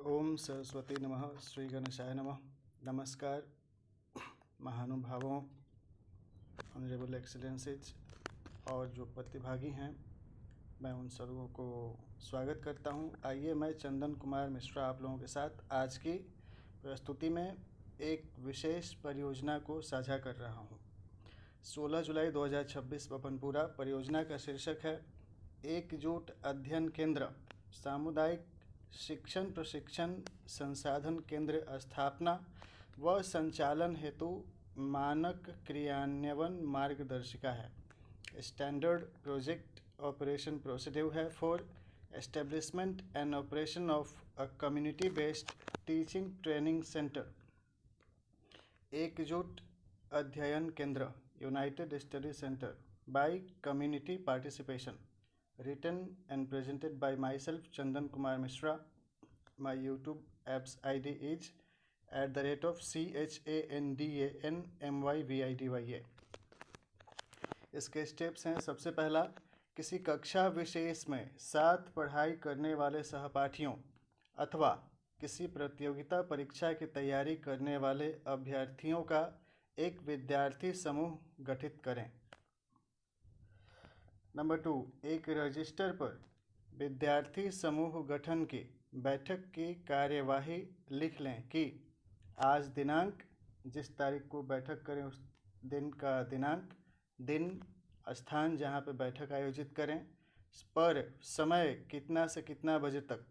ओम सरस्वती नमः। श्री गणेशाय नमः। नमस्कार महानुभावों, ऑनरेबल एक्सीलेंसेज और जो प्रतिभागी हैं, मैं उन सबों को स्वागत करता हूं। आइए मैं चंदन कुमार मिश्रा आप लोगों के साथ आज की प्रस्तुति में एक विशेष परियोजना को साझा कर रहा हूं। 16 जुलाई 2026 बपनपुरा परियोजना का शीर्षक है एकजुट अध्ययन केंद्र सामुदायिक शिक्षण प्रशिक्षण संसाधन केंद्र स्थापना व संचालन हेतु मानक क्रियान्वयन मार्गदर्शिका है। स्टैंडर्ड प्रोजेक्ट ऑपरेशन प्रोसीड्यूर है for establishment and operation of a community based teaching training centre. एकजुट अध्ययन केंद्र united study centre by community participation. Written and presented by myself, Chandan Kumar Mishra. My YouTube apps ID is @CHANDANMYVIDYA। इसके steps हैं। सबसे पहला, किसी कक्षा विशेष में साथ पढ़ाई करने वाले सहपाठियों अथवा किसी प्रतियोगिता परीक्षा की तैयारी करने वाले अभ्यर्थियों का एक विद्यार्थी समूह गठित करें। नंबर 2, एक रजिस्टर पर विद्यार्थी समूह गठन की बैठक की कार्यवाही लिख लें कि आज दिनांक, जिस तारीख को बैठक करें उस दिन का दिनांक, दिन, स्थान जहां पर बैठक आयोजित करें, पर समय कितना से कितना बजे तक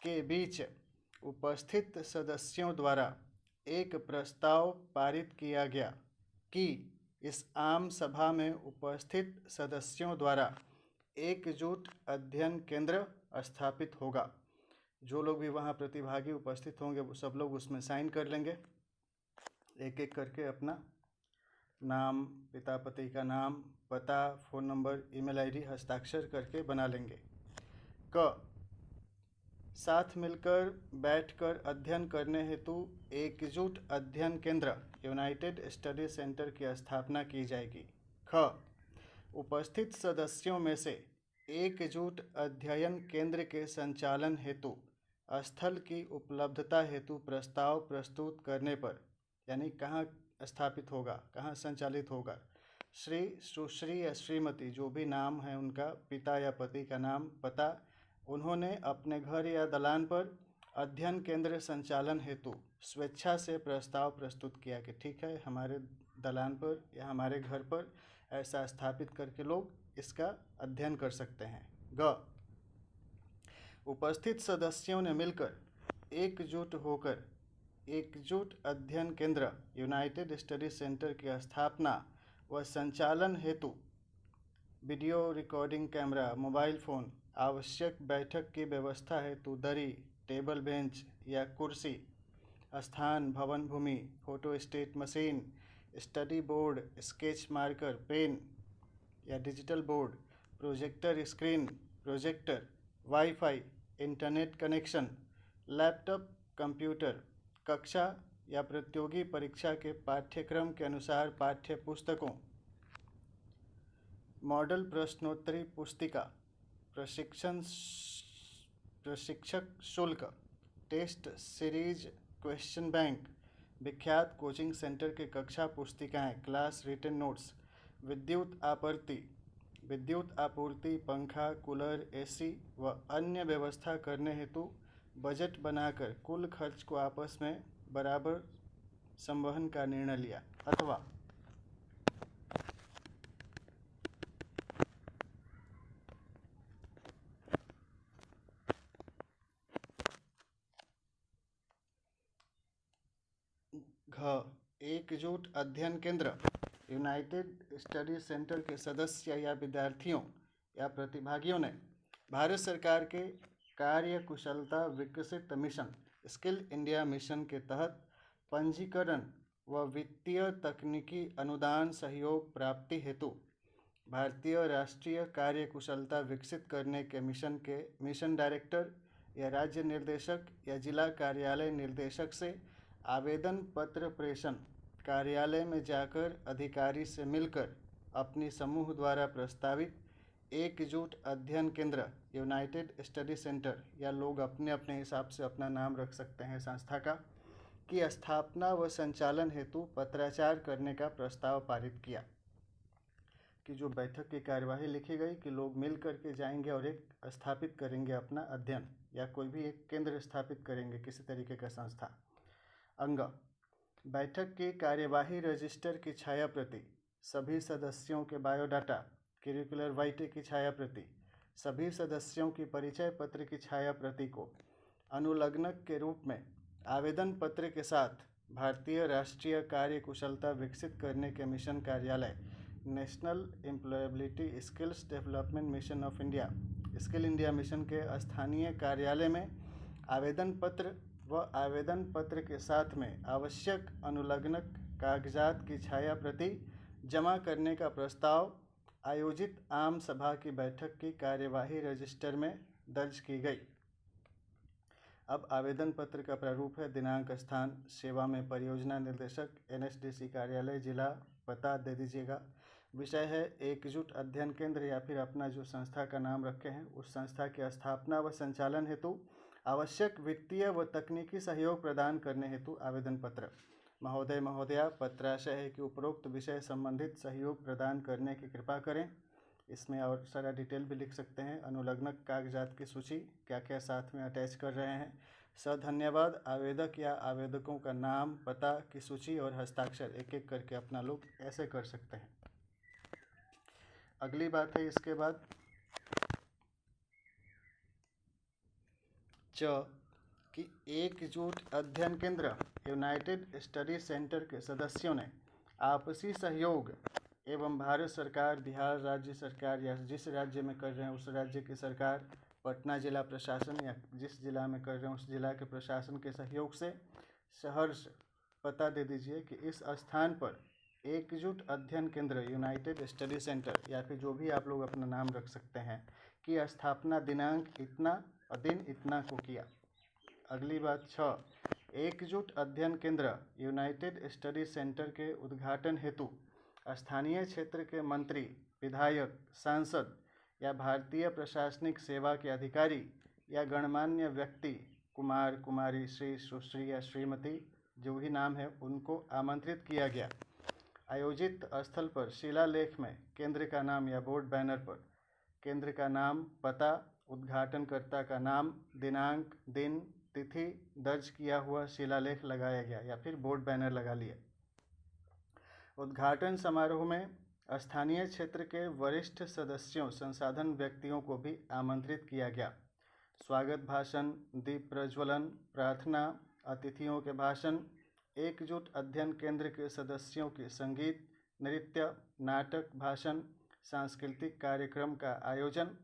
के बीच उपस्थित सदस्यों द्वारा एक प्रस्ताव पारित किया गया कि इस आम सभा में उपस्थित सदस्यों द्वारा एकजुट अध्ययन केंद्र स्थापित होगा। जो लोग भी वहाँ प्रतिभागी उपस्थित होंगे वो सब लोग उसमें साइन कर लेंगे। एक एक करके अपना नाम, पिता पति का नाम, पता, फ़ोन नंबर, ईमेल आईडी हस्ताक्षर करके बना लेंगे। साथ मिलकर बैठकर अध्ययन करने हेतु एकजुट अध्ययन केंद्र यूनाइटेड स्टडी सेंटर की स्थापना की जाएगी। उपस्थित सदस्यों में से एकजुट अध्ययन केंद्र के संचालन हेतु स्थल की उपलब्धता हेतु प्रस्ताव प्रस्तुत करने पर, यानी कहाँ स्थापित होगा, कहाँ संचालित होगा, श्री, सुश्री या श्रीमती जो भी नाम है उनका, पिता या पति का नाम, पता, उन्होंने अपने घर या दलान पर अध्ययन केंद्र संचालन हेतु स्वेच्छा से प्रस्ताव प्रस्तुत किया कि ठीक है, हमारे दलान पर या हमारे घर पर ऐसा स्थापित करके लोग इसका अध्ययन कर सकते हैं। उपस्थित सदस्यों ने मिलकर एकजुट होकर एकजुट अध्ययन केंद्र यूनाइटेड स्टडी सेंटर की स्थापना व संचालन हेतु video recording camera, mobile phone, आवश्यक बैठक की व्यवस्था हेतु दरी, टेबल बेंच या कुर्सी, स्थान, भवन भूमि, photostat machine, study board, sketch marker, pen या digital board, projector screen, projector, wifi, internet connection, laptop, computer, कक्षा या प्रतियोगी परीक्षा के पाठ्यक्रम के अनुसार पाठ्य पुस्तकों, मॉडल प्रश्नोत्तरी पुस्तिका, प्रशिक्षक शुल्क, टेस्ट सीरीज, क्वेश्चन बैंक, विख्यात कोचिंग सेंटर के कक्षा पुस्तिकाएं, क्लास रिटन नोट्स, विद्युत आपूर्ति, पंखा, कूलर, एसी व अन्य व्यवस्था करने हेतु बजट बनाकर कुल खर्च को आपस में बराबर संवहन का निर्णय लिया। अथवा एकजुट अध्ययन केंद्र यूनाइटेड स्टडी सेंटर के सदस्य या विद्यार्थियों या प्रतिभागियों ने भारत सरकार के कार्य कुशलता विकसित मिशन, स्किल इंडिया मिशन के तहत पंजीकरण व वित्तीय तकनीकी अनुदान सहयोग प्राप्ति हेतु भारतीय राष्ट्रीय कार्य कुशलता विकसित करने के मिशन के मिशन डायरेक्टर या राज्य निर्देशक या जिला कार्यालय निर्देशक से आवेदन पत्र प्रेषण, कार्यालय में जाकर अधिकारी से मिलकर अपनी समूह द्वारा प्रस्तावित एकजुट अध्ययन केंद्र यूनाइटेड स्टडी सेंटर, या लोग अपने अपने हिसाब से अपना नाम रख सकते हैं संस्था का, की स्थापना व संचालन हेतु पत्राचार करने का प्रस्ताव पारित किया। कि जो बैठक की कार्यवाही लिखी गई कि लोग मिल करके जाएंगे और एक स्थापित करेंगे अपना अध्ययन, या कोई भी एक केंद्र स्थापित करेंगे किसी तरीके का संस्था। अंग, बैठक की कार्यवाही रजिस्टर की छाया प्रति, सभी सदस्यों के बायोडाटा, करिकुलर वाइटे की छाया प्रति, सभी सदस्यों की परिचय पत्र की छाया प्रति को अनुलग्नक के रूप में आवेदन पत्र के साथ भारतीय राष्ट्रीय कार्य कुशलता विकसित करने के मिशन कार्यालय, national employability skills development mission of India, skill India mission के स्थानीय कार्यालय में आवेदन पत्र व आवेदन पत्र के साथ में आवश्यक अनुलग्नक कागजात की छाया प्रति जमा करने का प्रस्ताव आयोजित आम सभा की बैठक की कार्यवाही रजिस्टर में दर्ज की गई। अब आवेदन पत्र का प्रारूप है। दिनांक, स्थान, सेवा में परियोजना निदेशक, NSDC कार्यालय, जिला, पता दे दीजिएगा। विषय है एकजुट अध्ययन केंद्र, या फिर अपना जो संस्था का नाम रखे हैं उस संस्था की स्थापना व संचालन हेतु आवश्यक वित्तीय व तकनीकी सहयोग प्रदान करने हेतु आवेदन पत्र। महोदय महोदया, पत्राशय है कि उपरोक्त विषय संबंधित सहयोग प्रदान करने की कृपा करें। इसमें और सारा डिटेल भी लिख सकते हैं। अनुलग्नक कागजात की सूची क्या क्या साथ में अटैच कर रहे हैं। धन्यवाद। आवेदक या आवेदकों का नाम, पता की सूची और हस्ताक्षर एक एक करके अपना लोग ऐसे कर सकते हैं। अगली बात है इसके बाद कि एकजुट अध्ययन केंद्र यूनाइटेड स्टडी सेंटर के सदस्यों ने आपसी सहयोग एवं भारत सरकार, बिहार राज्य सरकार, या जिस राज्य में कर रहे हैं उस राज्य की सरकार, पटना जिला प्रशासन, या जिस जिला में कर रहे हैं उस जिला के प्रशासन के सहयोग से सहर्ष पता दे दीजिए कि इस स्थान पर एकजुट अध्ययन केंद्र यूनाइटेड स्टडी सेंटर, या फिर जो भी आप लोग अपना नाम रख सकते हैं, की स्थापना दिनांक इतना और दिन इतना को किया। अगली बात 6, एकजुट अध्ययन केंद्र यूनाइटेड स्टडी सेंटर के उद्घाटन हेतु स्थानीय क्षेत्र के मंत्री, विधायक, सांसद या भारतीय प्रशासनिक सेवा के अधिकारी या गणमान्य व्यक्ति, कुमार, कुमारी, श्री, सुश्री या श्रीमती, जो भी नाम है उनको आमंत्रित किया गया। आयोजित स्थल पर शिलालेख में केंद्र का नाम या बोर्ड बैनर पर केंद्र का नाम, पता, उद्घाटनकर्ता का नाम, दिनांक, दिन, तिथि दर्ज किया हुआ शिलालेख लगाया गया, या फिर बोर्ड बैनर लगा लिया। उद्घाटन समारोह में स्थानीय क्षेत्र के वरिष्ठ सदस्यों, संसाधन व्यक्तियों को भी आमंत्रित किया गया। स्वागत भाषण, दीप प्रज्वलन, प्रार्थना, अतिथियों के भाषण, एकजुट अध्ययन केंद्र के सदस्यों की संगीत, नृत्य, नाटक, भाषण, सांस्कृतिक कार्यक्रम का आयोजन,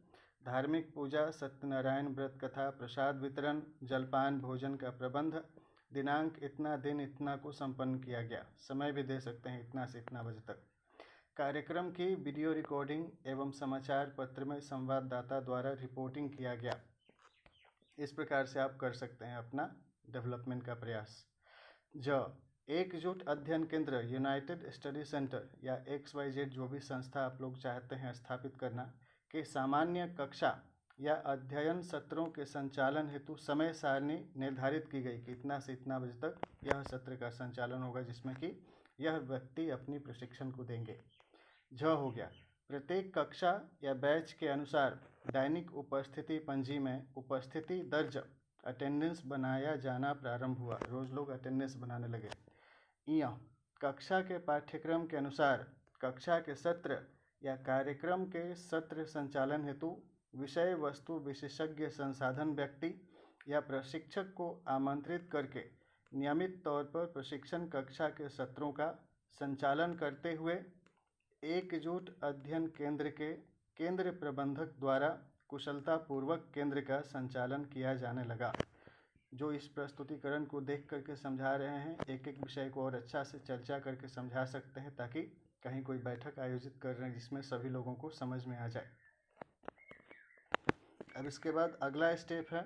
धार्मिक पूजा, सत्यनारायण व्रत कथा, प्रसाद वितरण, जलपान भोजन का प्रबंध दिनांक इतना, दिन इतना को संपन्न किया गया। समय भी दे सकते हैं इतना से इतना बजे तक। कार्यक्रम की वीडियो रिकॉर्डिंग एवं समाचार पत्र में संवाददाता द्वारा रिपोर्टिंग किया गया। इस प्रकार से आप कर सकते हैं अपना डेवलपमेंट का प्रयास। एकजुट अध्ययन केंद्र यूनाइटेड स्टडी सेंटर या XYZ जो भी संस्था आप लोग चाहते हैं स्थापित करना के सामान्य कक्षा या अध्ययन सत्रों के संचालन हेतु समय सारणी निर्धारित की गई कि इतना से इतना बजे तक यह सत्र का संचालन होगा, जिसमें कि यह व्यक्ति अपनी प्रशिक्षण को देंगे। हो गया, प्रत्येक कक्षा या बैच के अनुसार दैनिक उपस्थिति पंजी में उपस्थिति दर्ज अटेंडेंस बनाया जाना प्रारंभ हुआ। रोज लोग अटेंडेंस बनाने लगे। कक्षा के पाठ्यक्रम के अनुसार कक्षा के सत्र या कार्यक्रम के सत्र संचालन हेतु विषय वस्तु विशेषज्ञ संसाधन व्यक्ति या प्रशिक्षक को आमंत्रित करके नियमित तौर पर प्रशिक्षण कक्षा के सत्रों का संचालन करते हुए एकजुट अध्ययन केंद्र के केंद्र प्रबंधक द्वारा कुशलतापूर्वक केंद्र का संचालन किया जाने लगा। जो इस प्रस्तुतिकरण को देख करके समझा रहे हैं, एक एक विषय को और अच्छा से चर्चा करके समझा सकते हैं, ताकि कहीं कोई बैठक आयोजित कर रहे हैं जिसमें सभी लोगों को समझ में आ जाए। अब इसके बाद अगला स्टेप है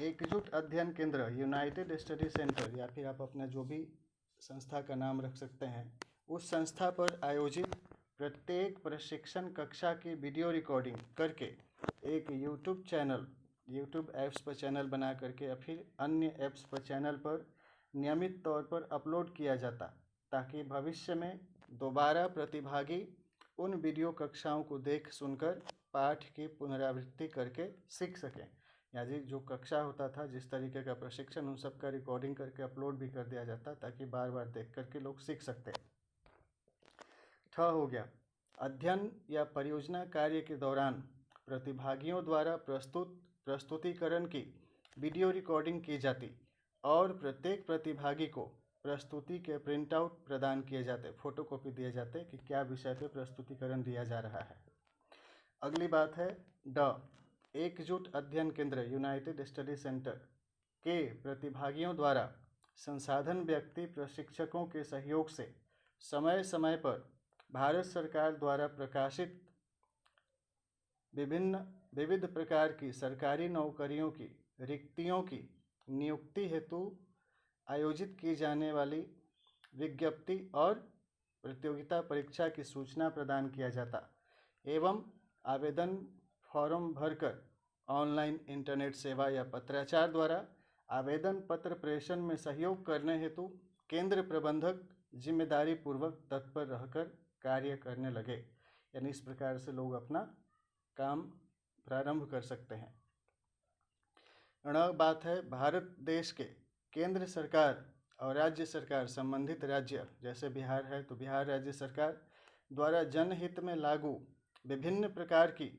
एकजुट अध्ययन केंद्र यूनाइटेड स्टडी सेंटर, या फिर आप अपना जो भी संस्था का नाम रख सकते हैं उस संस्था पर आयोजित प्रत्येक प्रशिक्षण कक्षा की वीडियो रिकॉर्डिंग करके एक यूट्यूब ऐप्स पर चैनल बना करके या फिर अन्य ऐप्स पर चैनल पर नियमित तौर पर अपलोड किया जाता, ताकि भविष्य में दोबारा प्रतिभागी उन वीडियो कक्षाओं को देख सुनकर पाठ की पुनरावृत्ति करके सीख सकें। यानी जो कक्षा होता था, जिस तरीके का प्रशिक्षण, उन सब का रिकॉर्डिंग करके अपलोड भी कर दिया जाता, ताकि बार बार देख करके लोग सीख सकते। हो गया, अध्ययन या परियोजना कार्य के दौरान प्रतिभागियों द्वारा प्रस्तुतिकरण की वीडियो रिकॉर्डिंग की जाती और प्रत्येक प्रतिभागी को प्रस्तुति के प्रिंट आउट प्रदान किए जाते, फोटोकॉपी दिए जाते कि क्या विषय पे प्रस्तुतिकरण दिया जा रहा है। अगली बात है एकजुट अध्ययन केंद्र यूनाइटेड स्टडी सेंटर के प्रतिभागियों द्वारा संसाधन व्यक्ति प्रशिक्षकों के सहयोग से समय समय पर भारत सरकार द्वारा प्रकाशित विविध प्रकार की सरकारी नौकरियों की रिक्तियों की नियुक्ति हेतु आयोजित की जाने वाली विज्ञप्ति और प्रतियोगिता परीक्षा की सूचना प्रदान किया जाता एवं आवेदन फॉर्म भरकर ऑनलाइन इंटरनेट सेवा या पत्राचार द्वारा आवेदन पत्र प्रेषण में सहयोग करने हेतु केंद्र प्रबंधक जिम्मेदारी पूर्वक तत्पर रहकर कार्य करने लगे। यानी इस प्रकार से लोग अपना काम प्रारंभ कर सकते हैं। बात है भारत देश के केंद्र सरकार और राज्य सरकार, संबंधित राज्य जैसे बिहार है तो बिहार राज्य सरकार द्वारा जनहित में लागू विभिन्न प्रकार की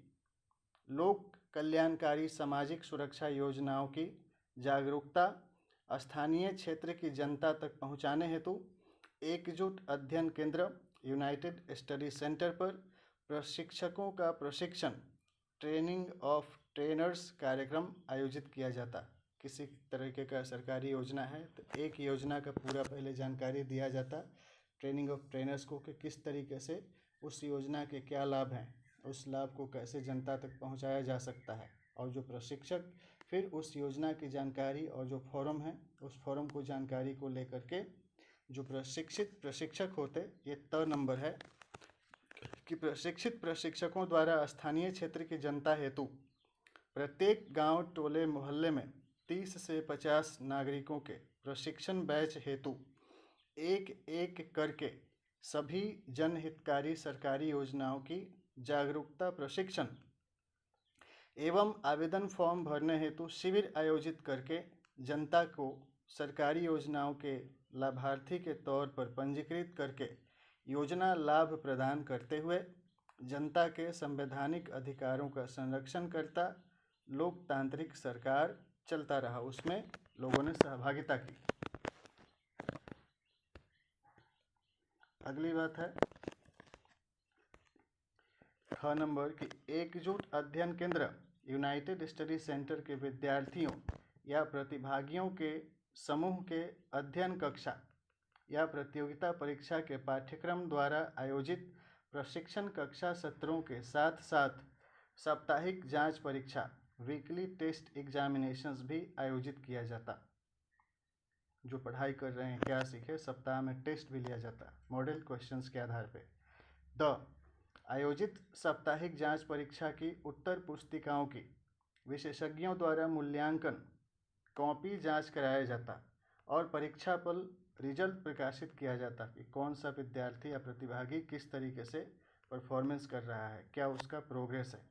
लोक कल्याणकारी सामाजिक सुरक्षा योजनाओं की जागरूकता स्थानीय क्षेत्र की जनता तक पहुंचाने हेतु एकजुट अध्ययन केंद्र यूनाइटेड स्टडी सेंटर पर प्रशिक्षकों का प्रशिक्षण ट्रेनिंग ऑफ ट्रेनर्स कार्यक्रम आयोजित किया जाता। किसी तरीके का सरकारी योजना है तो एक योजना का पूरा पहले जानकारी दिया जाता ट्रेनिंग ऑफ ट्रेनर्स को कि किस तरीके से उस योजना के क्या लाभ हैं, उस लाभ को कैसे जनता तक पहुंचाया जा सकता है, और जो प्रशिक्षक फिर उस योजना की जानकारी और जो फॉर्म है उस फॉर्म को जानकारी को लेकर के जो प्रशिक्षक होते, ये नंबर है कि प्रशिक्षित प्रशिक्षकों द्वारा स्थानीय क्षेत्र की जनता हेतु प्रत्येक गांव टोले मोहल्ले में 30 से 50 नागरिकों के प्रशिक्षण बैच हेतु एक एक करके सभी जनहितकारी सरकारी योजनाओं की जागरूकता प्रशिक्षण एवं आवेदन फॉर्म भरने हेतु शिविर आयोजित करके जनता को सरकारी योजनाओं के लाभार्थी के तौर पर पंजीकृत करके योजना लाभ प्रदान करते हुए जनता के संवैधानिक अधिकारों का संरक्षण करता लोकतांत्रिक सरकार चलता रहा। उसमें लोगों ने सहभागिता की। अगली बात है नंबर की एकजुट अध्ययन केंद्र यूनाइटेड स्टडी सेंटर के विद्यार्थियों या प्रतिभागियों के समूह के अध्ययन कक्षा या प्रतियोगिता परीक्षा के पाठ्यक्रम द्वारा आयोजित प्रशिक्षण कक्षा सत्रों के साथ साथ साप्ताहिक जांच परीक्षा वीकली टेस्ट एग्जामिनेशंस भी आयोजित किया जाता। जो पढ़ाई कर रहे हैं क्या सीखे, सप्ताह में टेस्ट भी लिया जाता मॉडल क्वेश्चंस के आधार पे। आयोजित साप्ताहिक जांच परीक्षा की उत्तर पुस्तिकाओं की विशेषज्ञों द्वारा मूल्यांकन कॉपी जांच कराया जाता और परीक्षा पर रिजल्ट प्रकाशित किया जाता कि कौन सा विद्यार्थी या प्रतिभागी किस तरीके से परफॉर्मेंस कर रहा है, क्या उसका प्रोग्रेस है।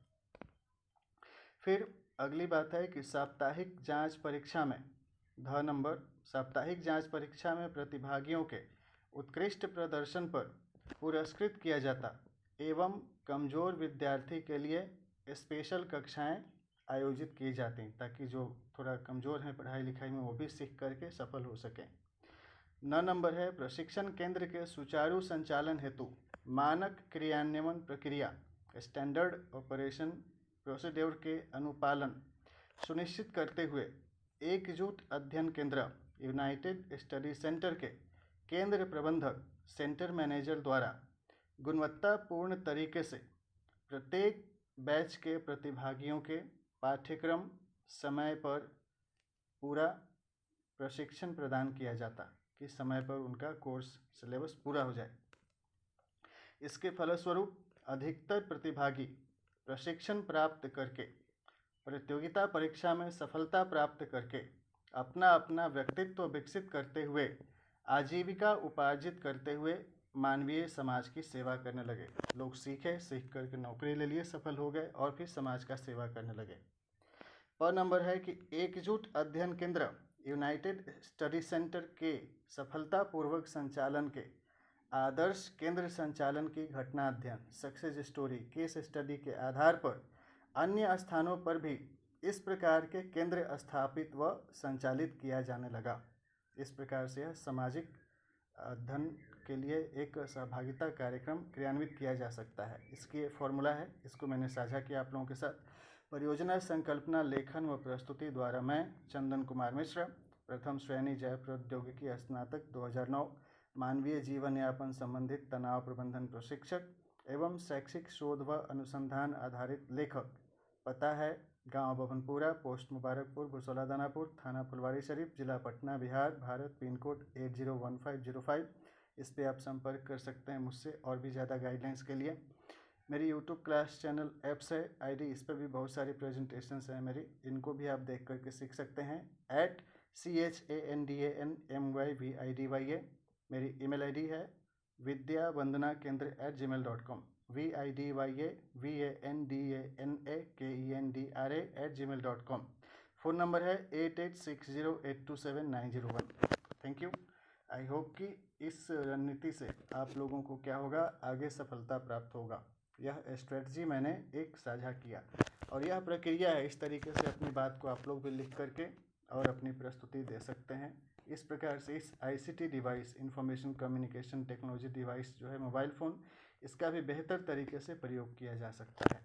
फिर अगली बात है कि साप्ताहिक जांच परीक्षा में नंबर साप्ताहिक जांच परीक्षा में प्रतिभागियों के उत्कृष्ट प्रदर्शन पर पुरस्कृत किया जाता एवं कमज़ोर विद्यार्थी के लिए स्पेशल कक्षाएं आयोजित की जाती ताकि जो थोड़ा कमज़ोर हैं पढ़ाई लिखाई में वो भी सीख करके सफल हो सकें। नंबर है प्रशिक्षण केंद्र के सुचारू संचालन हेतु मानक क्रियान्वयन प्रक्रिया स्टैंडर्ड ऑपरेशन प्रोसीड्यूर के अनुपालन सुनिश्चित करते हुए एकजुट अध्ययन केंद्र यूनाइटेड स्टडी सेंटर के केंद्र प्रबंधक सेंटर मैनेजर द्वारा गुणवत्तापूर्ण तरीके से प्रत्येक बैच के प्रतिभागियों के पाठ्यक्रम समय पर पूरा प्रशिक्षण प्रदान किया जाता कि समय पर उनका कोर्स सिलेबस पूरा हो जाए। इसके फलस्वरूप अधिकतर प्रतिभागी प्रशिक्षण प्राप्त करके प्रतियोगिता परीक्षा में सफलता प्राप्त करके अपना अपना व्यक्तित्व विकसित करते हुए आजीविका उपार्जित करते हुए मानवीय समाज की सेवा करने लगे। लोग सीख करके नौकरी ले लिए, सफल हो गए और फिर समाज का सेवा करने लगे। प नंबर है कि एकजुट अध्ययन केंद्र यूनाइटेड स्टडी सेंटर के सफलतापूर्वक संचालन के आदर्श केंद्र संचालन की घटना अध्ययन सक्सेस स्टोरी केस स्टडी के आधार पर अन्य स्थानों पर भी इस प्रकार के केंद्र स्थापित व संचालित किया जाने लगा। इस प्रकार से यह सामाजिक अध्ययन के लिए एक सहभागिता कार्यक्रम क्रियान्वित किया जा सकता है। इसकी फॉर्मूला है, इसको मैंने साझा किया आप लोगों के साथ। परियोजना संकल्पना लेखन व प्रस्तुति द्वारा मैं चंदन कुमार मिश्र, प्रथम श्रेणी जय प्रौद्योगिकी स्नातक 2009, मानवीय जीवन यापन संबंधित तनाव प्रबंधन प्रशिक्षक एवं शैक्षिक शोध व अनुसंधान आधारित लेखक। पता है गांव बभनपुरा, पोस्ट मुबारकपुर, भुसौला दानापुर, थाना फुलवारी शरीफ, जिला पटना, बिहार, भारत, पिन कोड 801505। इस पे आप संपर्क कर सकते हैं मुझसे और भी ज़्यादा गाइडलाइंस के लिए। मेरी यूट्यूब क्लास चैनल ऐप्स है आईडी, इस पर भी बहुत सारी प्रेजेंटेशंस हैं मेरी, इनको भी आप देख करके सीख सकते हैं। @CHANDANMYVIDYA मेरी ईमेल आईडी है vidyavandanaKendra@gmail.com vidyavandanaKendra@gmail.com। फ़ोन नंबर है 8860827901। Thank you. आई होप कि इस रणनीति से आप लोगों को क्या होगा, आगे सफलता प्राप्त होगा। यह स्ट्रेटजी मैंने एक साझा किया और यह प्रक्रिया है। इस तरीके से अपनी बात को आप लोग भी लिख करके और अपनी प्रस्तुति दे सकते हैं। इस प्रकार से इस ICT device, information communication technology device जो है मोबाइल फ़ोन, इसका भी बेहतर तरीके से प्रयोग किया जा सकता है।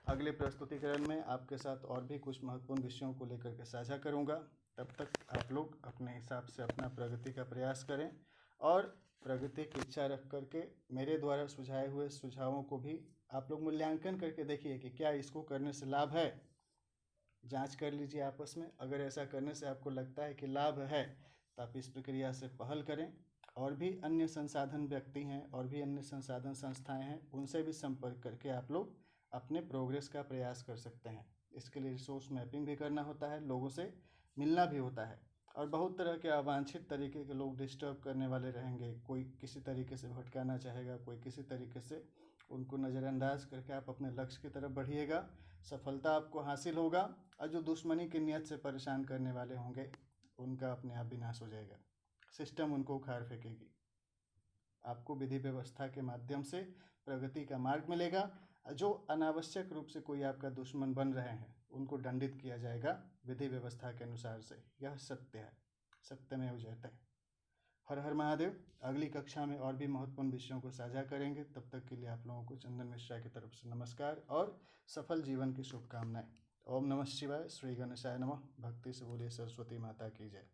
अगले प्रस्तुतिकरण में आपके साथ और भी कुछ महत्वपूर्ण विषयों को लेकर के साझा करूंगा। तब तक आप लोग अपने हिसाब से अपना प्रगति का प्रयास करें और प्रगति की इच्छा रख करके मेरे द्वारा सुझाए हुए सुझावों को भी आप लोग मूल्यांकन करके देखिए कि क्या इसको करने से लाभ है। जांच कर लीजिए आपस में। अगर ऐसा करने से आपको लगता है कि लाभ है तो आप इस प्रक्रिया से पहल करें। और भी अन्य संसाधन व्यक्ति हैं और भी अन्य संसाधन संस्थाएं हैं, उनसे भी संपर्क करके आप लोग अपने प्रोग्रेस का प्रयास कर सकते हैं। इसके लिए रिसोर्स मैपिंग भी करना होता है, लोगों से मिलना भी होता है और बहुत तरह के अवांछित तरीके के लोग डिस्टर्ब करने वाले रहेंगे। कोई किसी तरीके से भटकाना चाहेगा, कोई किसी तरीके से, उनको नज़रअंदाज करके आप अपने लक्ष्य की तरफ बढ़िएगा। सफलता आपको हासिल होगा और जो दुश्मनी की नीयत से परेशान करने वाले होंगे उनका अपने आप विनाश हो जाएगा। सिस्टम उनको उखाड़ फेंकेगी। आपको विधि व्यवस्था के माध्यम से प्रगति का मार्ग मिलेगा। जो अनावश्यक रूप से कोई आपका दुश्मन बन रहे हैं उनको दंडित किया जाएगा विधि व्यवस्था के अनुसार से। यह सत्य है, सत्यमेव जयते। हर हर महादेव। अगली कक्षा में और भी महत्वपूर्ण विषयों को साझा करेंगे। तब तक के लिए आप लोगों को चंदन मिश्रा की तरफ से नमस्कार और सफल जीवन की शुभकामनाएं। ओम नमः शिवाय। श्री गणेशाय नमः। भक्ति से बोलिए सरस्वती माता की जय।